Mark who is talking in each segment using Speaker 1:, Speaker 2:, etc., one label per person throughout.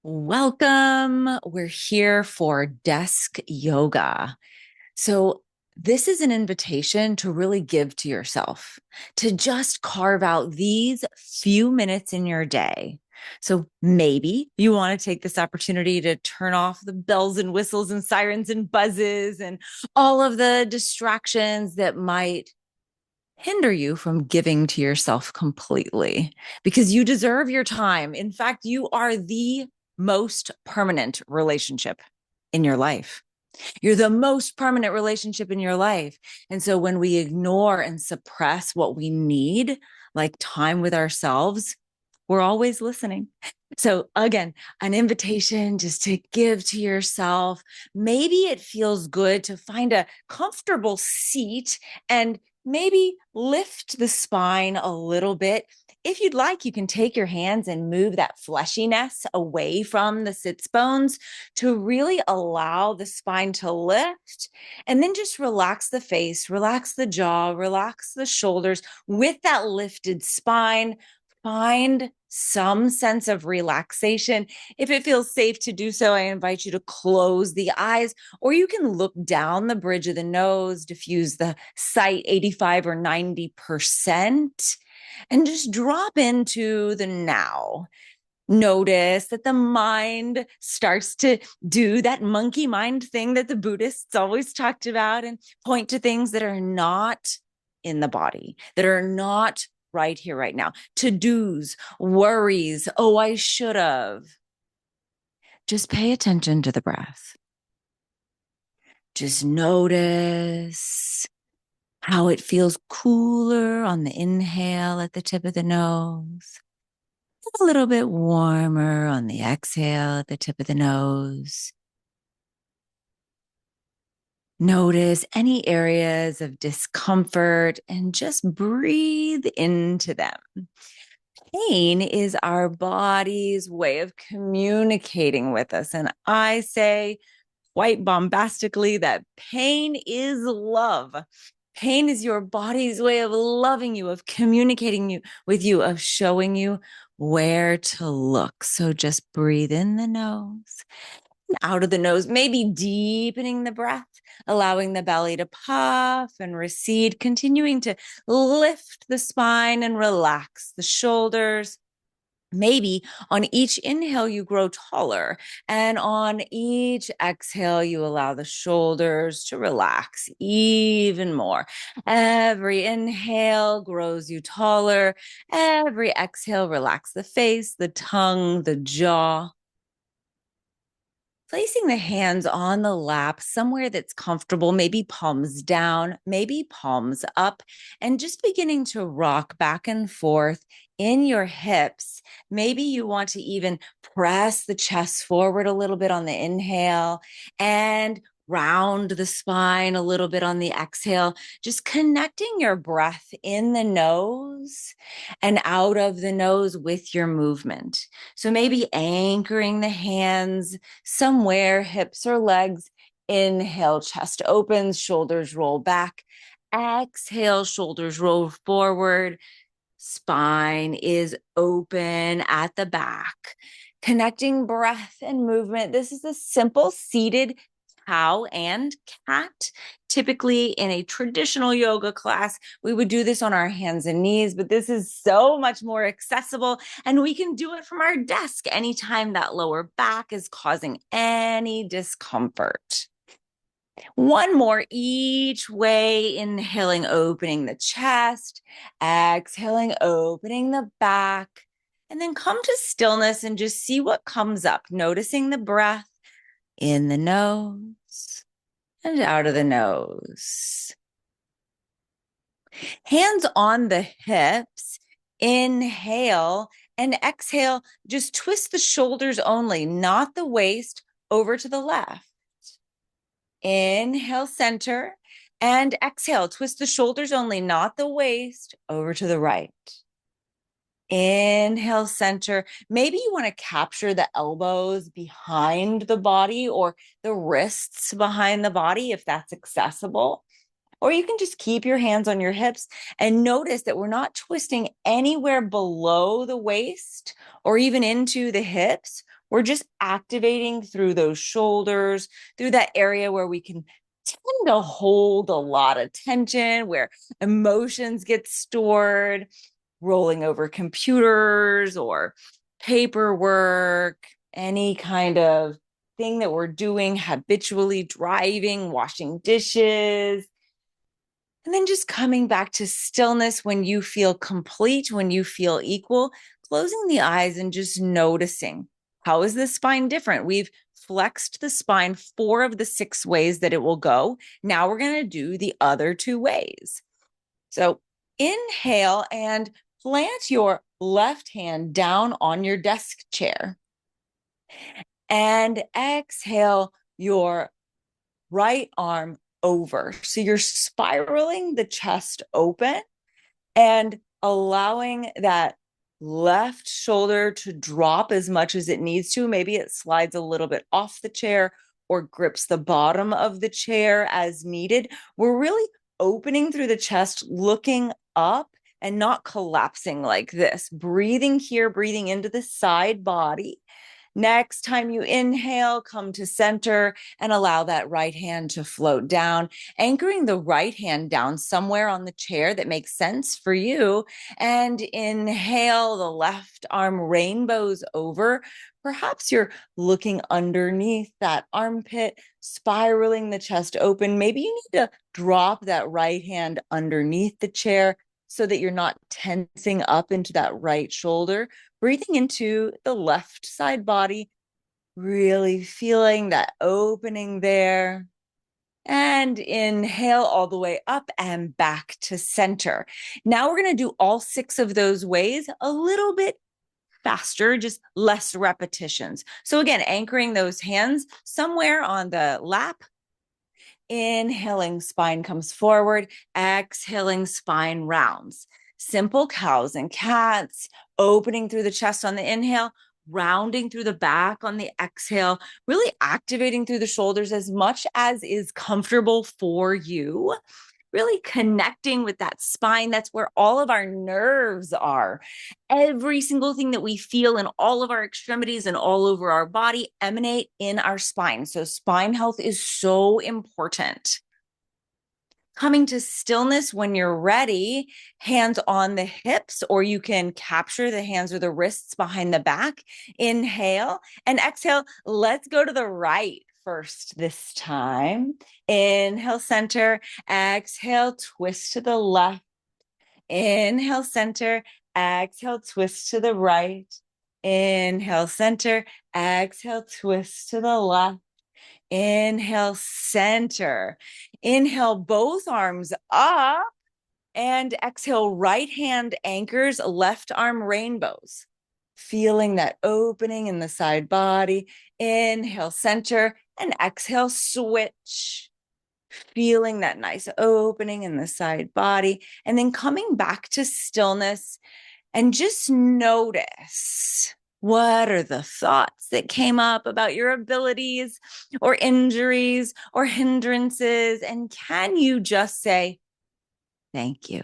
Speaker 1: Welcome. We're here for desk yoga. So, this is an invitation to really give to yourself, to just carve out these few minutes in your day. So, maybe you want to take this opportunity to turn off the bells and whistles and sirens and buzzes and all of the distractions that might hinder you from giving to yourself completely because you deserve your time. In fact, you are the most permanent relationship in your life. You're the most permanent relationship in your life. And so when we ignore and suppress what we need, like time with ourselves, we're always listening. So again, an invitation just to give to yourself. Maybe it feels good to find a comfortable seat and maybe lift the spine a little bit. If you'd like, you can take your hands and move that fleshiness away from the sits bones to really allow the spine to lift. And then just relax the face, relax the jaw, relax the shoulders with that lifted spine. Find some sense of relaxation. If it feels safe to do so, I invite you to close the eyes, or you can look down the bridge of the nose, diffuse the sight 85 or 90%, and just drop into the now. Notice that the mind starts to do that monkey mind thing that the Buddhists always talked about and point to things that are not in the body, that are not right here, right now. To-dos, worries. Oh, I should have. Just pay attention to the breath. Just notice how it feels cooler on the inhale at the tip of the nose, a little bit warmer on the exhale at the tip of the nose. Notice any areas of discomfort and just breathe into them. Pain is our body's way of communicating with us. And I say quite bombastically that pain is love. Pain is your body's way of loving you, of communicating with you, of showing you where to look. So just breathe in the nose, out of the nose, maybe deepening the breath, allowing the belly to puff and recede, continuing to lift the spine and relax the shoulders. Maybe on each inhale, you grow taller. And on each exhale, you allow the shoulders to relax even more. Every inhale grows you taller. Every exhale, relax the face, the tongue, the jaw. Placing the hands on the lap somewhere that's comfortable, maybe palms down, maybe palms up, and just beginning to rock back and forth in your hips. Maybe you want to even press the chest forward a little bit on the inhale and round the spine a little bit on the exhale, just connecting your breath in the nose and out of the nose with your movement. So maybe anchoring the hands somewhere, hips or legs. Inhale, chest opens, shoulders roll back. Exhale, shoulders roll forward. Spine is open at the back. Connecting breath and movement. This is a simple seated cow and cat. Typically in a traditional yoga class, we would do this on our hands and knees, but this is so much more accessible and we can do it from our desk anytime that lower back is causing any discomfort. One more each way, inhaling, opening the chest, exhaling, opening the back, and then come to stillness and just see what comes up, noticing the breath in the nose and out of the nose. Hands on the hips, inhale and exhale. Just twist the shoulders only, not the waist, over to the left. Inhale, center, and exhale. Twist the shoulders only, not the waist, over to the right. Inhale, center. Maybe you want to capture the elbows behind the body or the wrists behind the body if that's accessible. Or you can just keep your hands on your hips and notice that we're not twisting anywhere below the waist or even into the hips. We're just activating through those shoulders, through that area where we can tend to hold a lot of tension, where emotions get stored, rolling over computers or paperwork, any kind of thing that we're doing habitually, driving, washing dishes. And then just coming back to stillness when you feel complete, when you feel equal, closing the eyes and just noticing, how is the spine different? We've flexed the spine 4 of the 6 ways that it will go. Now we're going to do the other 2 ways. So inhale and plant your left hand down on your desk chair. And exhale your right arm over. So you're spiraling the chest open and allowing that left shoulder to drop as much as it needs to. Maybe it slides a little bit off the chair or grips the bottom of the chair as needed. We're really opening through the chest, looking up and not collapsing like this. Breathing here, breathing into the side body. Next time you inhale, come to center and allow that right hand to float down, anchoring the right hand down somewhere on the chair that makes sense for you. And inhale, the left arm rainbows over. Perhaps you're looking underneath that armpit, spiraling the chest open. Maybe you need to drop that right hand underneath the chair so that you're not tensing up into that right shoulder. Breathing into the left side body, really feeling that opening there. And inhale all the way up and back to center. Now we're going to do all 6 of those ways a little bit faster, just less repetitions. So again, anchoring those hands somewhere on the lap. Inhaling, spine comes forward. Exhaling, spine rounds. Simple cows and cats, opening through the chest on the inhale, rounding through the back on the exhale, really activating through the shoulders as much as is comfortable for you. Really connecting with that spine. That's where all of our nerves are. Every single thing that we feel in all of our extremities and all over our body emanate in our spine. So spine health is so important. Coming to stillness when you're ready, hands on the hips, or you can capture the hands or the wrists behind the back. Inhale and exhale. Let's go to the right first this time. Inhale, center. Exhale, twist to the left. Inhale, center. Exhale, twist to the right. Inhale, center. Exhale, twist to the left. Inhale, center. Inhale, both arms up. And exhale, right hand anchors, left arm rainbows. Feeling that opening in the side body. Inhale, center. And exhale, switch. Feeling that nice opening in the side body. And then coming back to stillness and just notice, what are the thoughts that came up about your abilities or injuries or hindrances? And can you just say thank you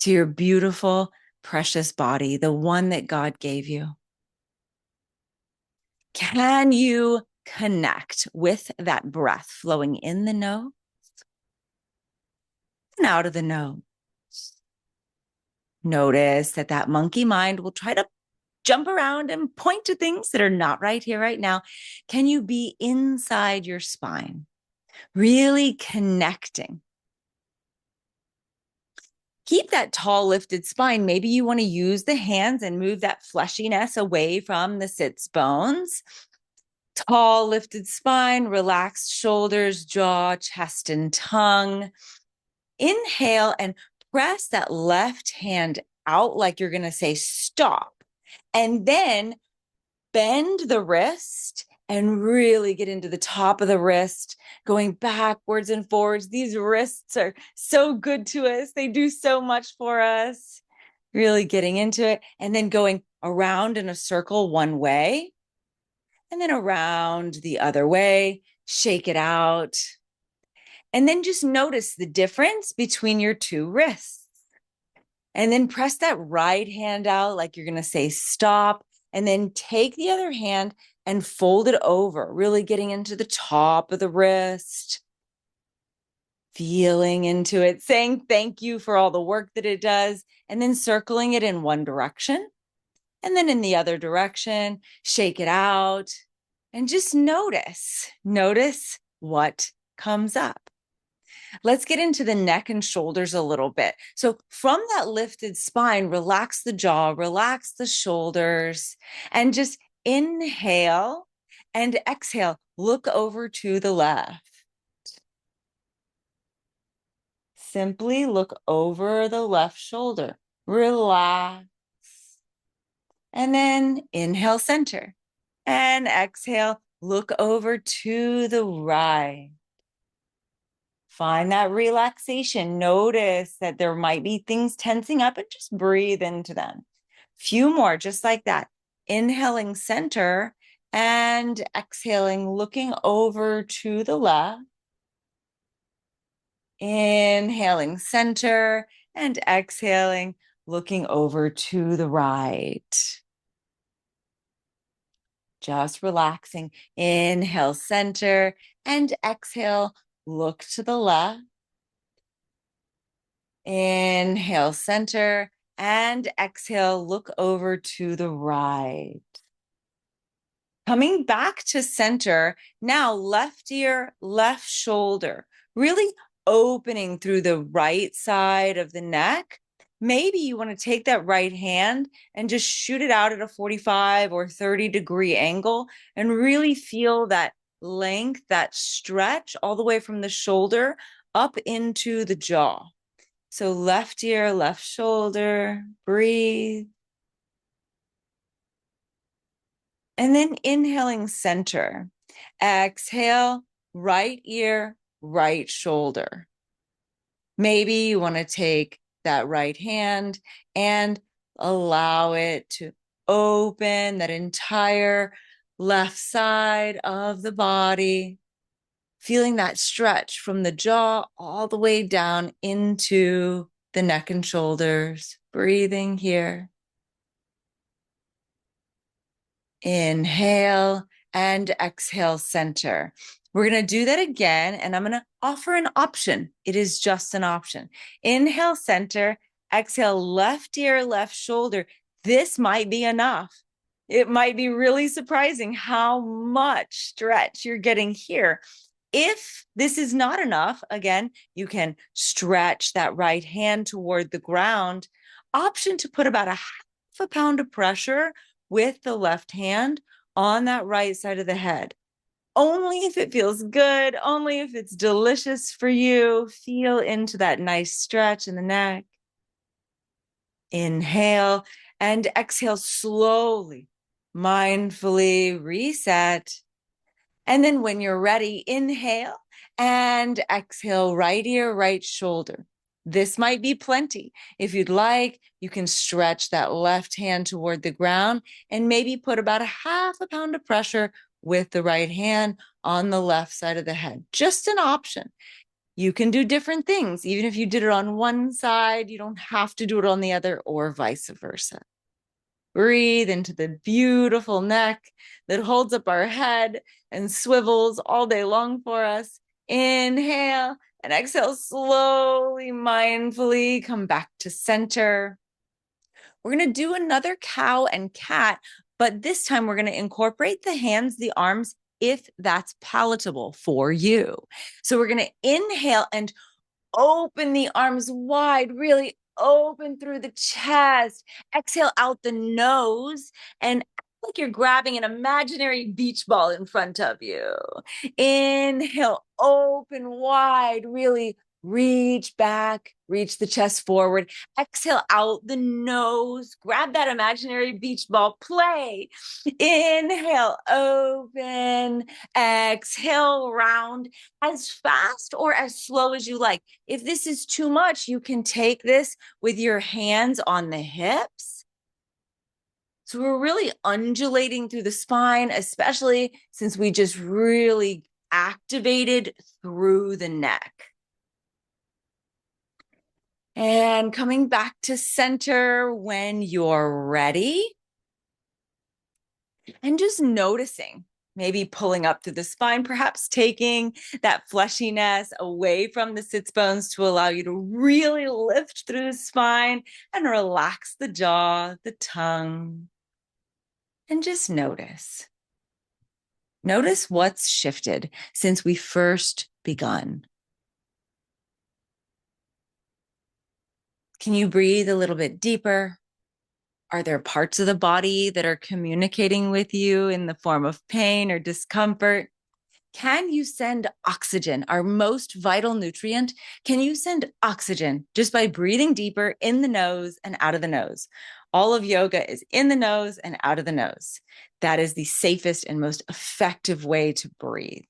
Speaker 1: to your beautiful, precious body, the one that God gave you? Can you connect with that breath flowing in the nose and out of the nose? Notice that that monkey mind will try to jump around and point to things that are not right here, right now. Can you be inside your spine, really connecting? Keep that tall, lifted spine. Maybe you want to use the hands and move that fleshiness away from the sits bones. Tall, lifted spine, relaxed shoulders, jaw, chest, and tongue. Inhale and press that left hand out like you're going to say stop. And then bend the wrist and really get into the top of the wrist, going backwards and forwards. These wrists are so good to us. They do so much for us. Really getting into it. And then going around in a circle one way and then around the other way. Shake it out. And then just notice the difference between your 2 wrists. And then press that right hand out like you're going to say stop. And then take the other hand and fold it over, really getting into the top of the wrist, feeling into it, saying thank you for all the work that it does, and then circling it in one direction. And then in the other direction, shake it out and just notice what comes up. Let's get into the neck and shoulders a little bit. So from that lifted spine, relax the jaw, relax the shoulders, and just inhale and exhale. Look over to the left. Simply look over the left shoulder. Relax. And then inhale, center. And exhale, look over to the right. Find that relaxation. Notice that there might be things tensing up and just breathe into them. Few more, just like that. Inhaling center and exhaling, looking over to the left. Inhaling center and exhaling, looking over to the right. Just relaxing. Inhale center and exhale, look to the left. Inhale center and exhale, look over to the right. Coming back to center, now left ear, left shoulder, really opening through the right side of the neck. Maybe you want to take that right hand and just shoot it out at a 45 or 30-degree angle and really feel that length, that stretch all the way from the shoulder up into the jaw. So left ear, left shoulder, breathe. And then inhaling center. Exhale, right ear, right shoulder. Maybe you want to take that right hand and allow it to open that entire left side of the body, feeling that stretch from the jaw all the way down into the neck and shoulders. Breathing here. Inhale and exhale, center. We're going to do that again, and I'm going to offer an option. It is just an option. Inhale, center. Exhale, left ear, left shoulder. This might be enough. It might be really surprising how much stretch you're getting here. If this is not enough, again, you can stretch that right hand toward the ground. Option to put about a half a pound of pressure with the left hand on that right side of the head. Only if it feels good, only if it's delicious for you. Feel into that nice stretch in the neck. Inhale and exhale slowly, mindfully reset. And then when you're ready, inhale and exhale, right ear, right shoulder. This might be plenty. If you'd like, you can stretch that left hand toward the ground and maybe put about a half a pound of pressure with the right hand on the left side of the head. Just an option. You can do different things. Even if you did it on one side, you don't have to do it on the other or vice versa. Breathe into the beautiful neck that holds up our head and swivels all day long for us. Inhale and exhale slowly, mindfully. Come back to center. We're going to do another cow and cat, but this time we're going to incorporate the hands, the arms, if that's palatable for you. So we're going to inhale and open the arms wide, really open through the chest. Exhale out the nose and act like you're grabbing an imaginary beach ball in front of you. Inhale, open wide, really reach back, reach the chest forward. Exhale out the nose, grab that imaginary beach ball, play. Inhale, open, exhale, round as fast or as slow as you like. If this is too much, you can take this with your hands on the hips. So we're really undulating through the spine, especially since we just really activated through the neck. And coming back to center when you're ready. And just noticing, maybe pulling up through the spine, perhaps taking that fleshiness away from the sits bones to allow you to really lift through the spine and relax the jaw, the tongue, and just notice. Notice what's shifted since we first begun. Can you breathe a little bit deeper? Are there parts of the body that are communicating with you in the form of pain or discomfort? Can you send oxygen, our most vital nutrient? Can you send oxygen just by breathing deeper in the nose and out of the nose? All of yoga is in the nose and out of the nose. That is the safest and most effective way to breathe.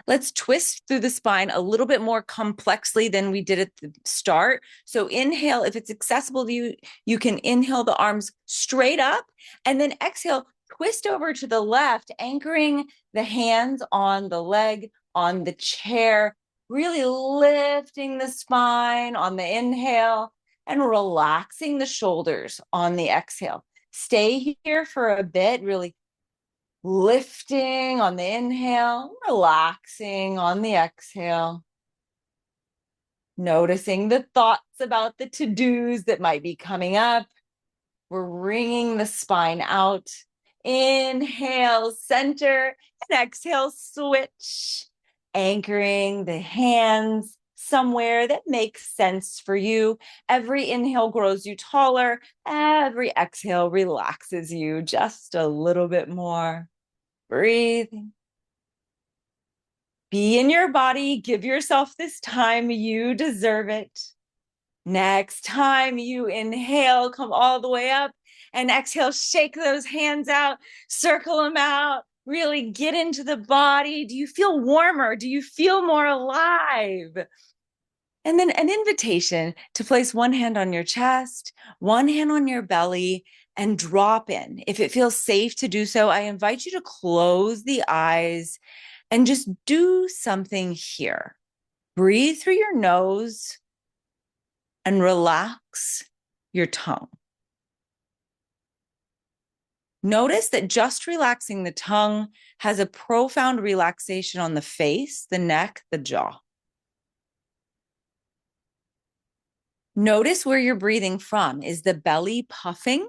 Speaker 1: Let's twist through the spine a little bit more complexly than we did at the start. So inhale, if it's accessible to you, you can inhale the arms straight up and then exhale, twist over to the left, anchoring the hands on the leg, on the chair, really lifting the spine on the inhale and relaxing the shoulders on the exhale. Stay here for a bit, really lifting on the inhale, relaxing on the exhale. Noticing the thoughts about the to-dos that might be coming up. We're wringing the spine out. Inhale, center, and exhale, switch. Anchoring the hands somewhere that makes sense for you. Every inhale grows you taller. Every exhale relaxes you just a little bit more. Breathing. Be in your body. Give yourself this time. You deserve it. Next time you inhale, come all the way up and exhale, shake those hands out, circle them out, really get into the body. Do you feel warmer? Do you feel more alive? And then an invitation to place one hand on your chest, one hand on your belly, and drop in. If it feels safe to do so, I invite you to close the eyes and just do something here. Breathe through your nose and relax your tongue. Notice that just relaxing the tongue has a profound relaxation on the face, the neck, the jaw. Notice where you're breathing from. Is the belly puffing?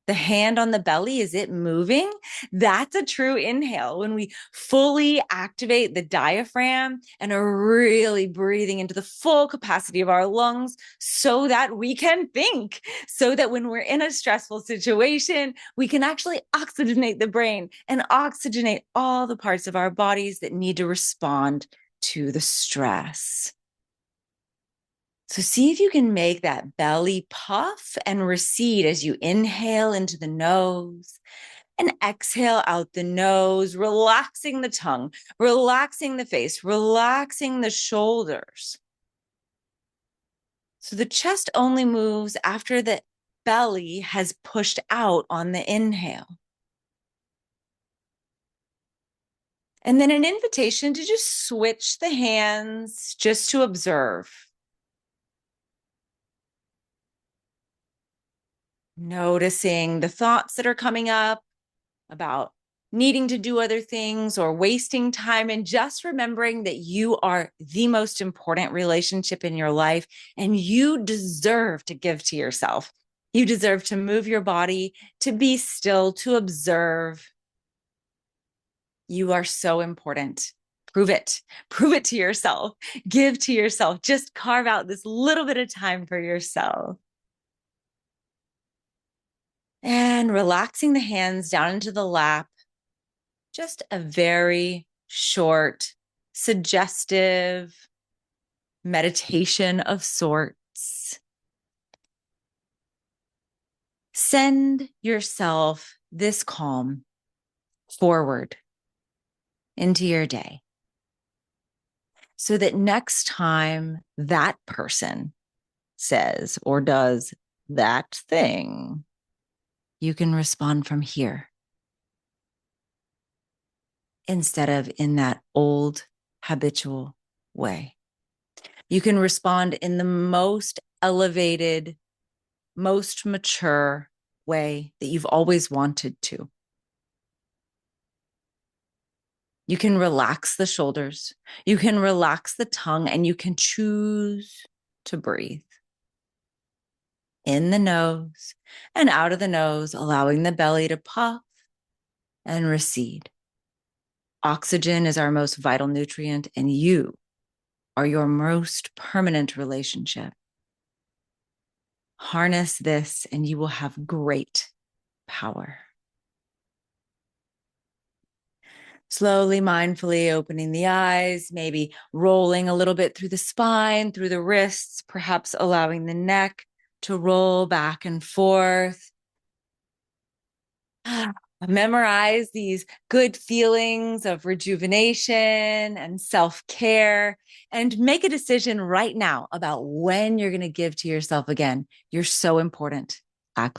Speaker 1: The hand on the belly, is it moving? That's a true inhale. When we fully activate the diaphragm and are really breathing into the full capacity of our lungs so that we can think, so that when we're in a stressful situation, we can actually oxygenate the brain and oxygenate all the parts of our bodies that need to respond to the stress. So see if you can make that belly puff and recede as you inhale into the nose and exhale out the nose, relaxing the tongue, relaxing the face, relaxing the shoulders. So the chest only moves after the belly has pushed out on the inhale. And then an invitation to just switch the hands, just to observe. Noticing the thoughts that are coming up about needing to do other things or wasting time, and just remembering that you are the most important relationship in your life and you deserve to give to yourself. You deserve to move your body, to be still, to observe. You are so important. Prove it. Prove it to yourself. Give to yourself. Just carve out this little bit of time for yourself. And relaxing the hands down into the lap. Just a very short, suggestive meditation of sorts. Send yourself this calm forward into your day so that next time that person says or does that thing, you can respond from here instead of in that old habitual way. You can respond in the most elevated, most mature way that you've always wanted to. You can relax the shoulders, you can relax the tongue, and you can choose to breathe in the nose and out of the nose, allowing the belly to puff and recede. Oxygen is our most vital nutrient, and you are your most permanent relationship. Harness this, and you will have great power. Slowly, mindfully opening the eyes, maybe rolling a little bit through the spine, through the wrists, perhaps allowing the neck to roll back and forth. Memorize these good feelings of rejuvenation and self-care, and make a decision right now about when you're going to give to yourself again. You're so important. Act